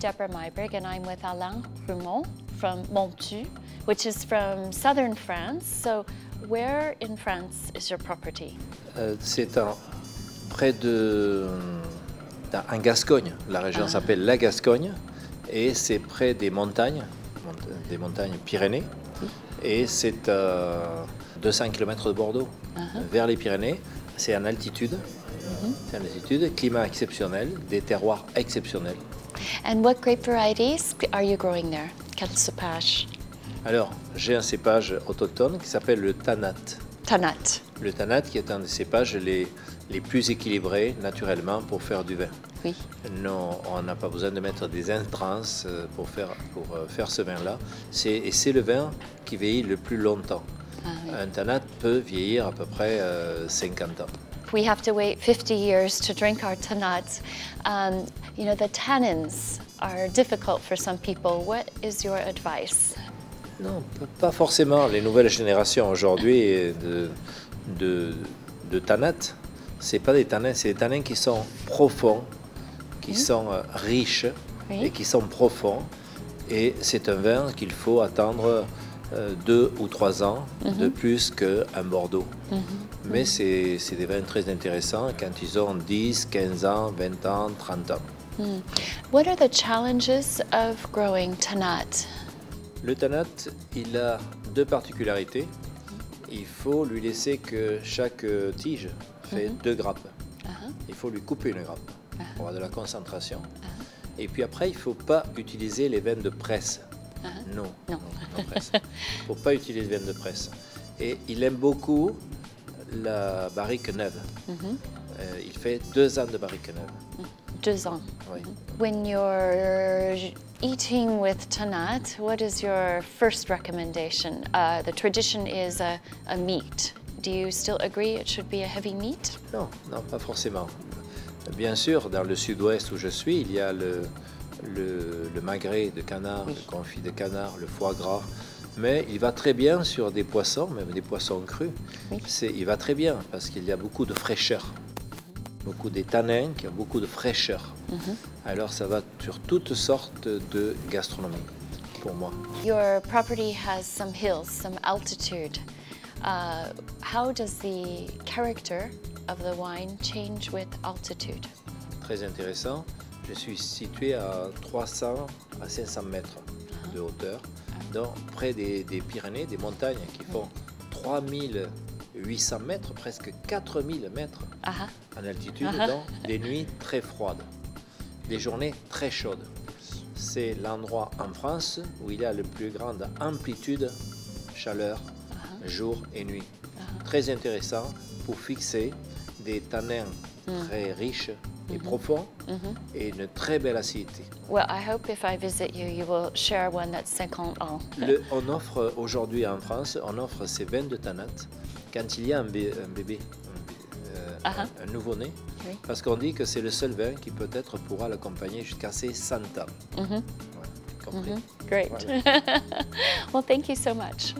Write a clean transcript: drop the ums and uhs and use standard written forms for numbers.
Deborah Myberg, and I'm with Alain Rumont from Montu, which is from southern France. So where in France is your property? C'est près en Gascogne. La région s'appelle la Gascogne et c'est près des montagnes Pyrénées. Et c'est à 200 km de Bordeaux, vers les Pyrénées. C'est en altitude. C'est en altitude, climat exceptionnel, des terroirs exceptionnels. And what grape varieties are you growing there? Quel cépage? Alors, j'ai un cépage autochtone qui s'appelle le Tanat. Tanat. Le Tanat qui est un des cépages les plus équilibrés naturellement pour faire du vin. Oui. Non, on n'a pas besoin de mettre des intrants pour faire ce vin-là. Et c'est le vin qui vieillit le plus longtemps. Un Tanat peut vieillir à peu près 50 ans. We have to wait 50 years to drink our Tanat. You know, the tannins are difficult for some people. What is your advice? Non, pas forcément. Les nouvelles générations aujourd'hui de Tanat, c'est pas des tanins, c'est des tanins qui sont profonds, qui sont riches et qui sont profonds. Et c'est un vin qu'il faut attendre 2 ou 3 ans de plus qu'un Bordeaux. Mais c'est des vins très intéressants quand ils ont 10, 15 ans, 20 ans, 30 ans. What are the challenges of growing Tanat? Le Tanat, il a 2 particularités. Il faut lui laisser que chaque tige fait 2 grappes. Il faut lui couper une grappe pour avoir de la concentration. Et puis après, il ne faut pas utiliser les veines de presse. Non. Il ne faut pas utiliser les veines de presse. Et il aime beaucoup la barrique neuve. Il fait 2 ans de barrique neuve. 2 ans. Oui. When you're eating with Tanat, what is your first recommendation? The tradition is a meat. Do you still agree it should be a heavy meat? Non, pas forcément. Bien sûr, dans le sud-ouest où je suis, il y a le magret de canard, le confit de canard, le foie gras. Mais il va très bien sur des poissons, même des poissons crus. Il va très bien parce qu'il y a beaucoup de fraîcheur. Beaucoup des tanins qui ont beaucoup de fraîcheur. Alors ça va sur toutes sortes de gastronomie pour moi. Your property has some hills, some altitude. How does the character of the wine change with altitude? Très intéressant. Je suis situé à 300 à 500 mètres de hauteur, donc près des Pyrénées, des montagnes qui font 3800 mètres, presque 4000 mètres en altitude, donc des nuits très froides, des journées très chaudes. C'est l'endroit en France où il y a la plus grande amplitude chaleur, jour et nuit. Très intéressant pour fixer des tanins très riches et profonds et une très belle acidité. Well, I hope if I visit you, you will share one that's 50 ans. On offre aujourd'hui en France, on offre ces vins de Tanat quand il y a un bébé, un nouveau-né, parce qu'on dit que c'est le seul vin qui peut-être pourra l'accompagner jusqu'à ses 100 ans. Voilà, compris. Great. Voilà. Well, thank you so much.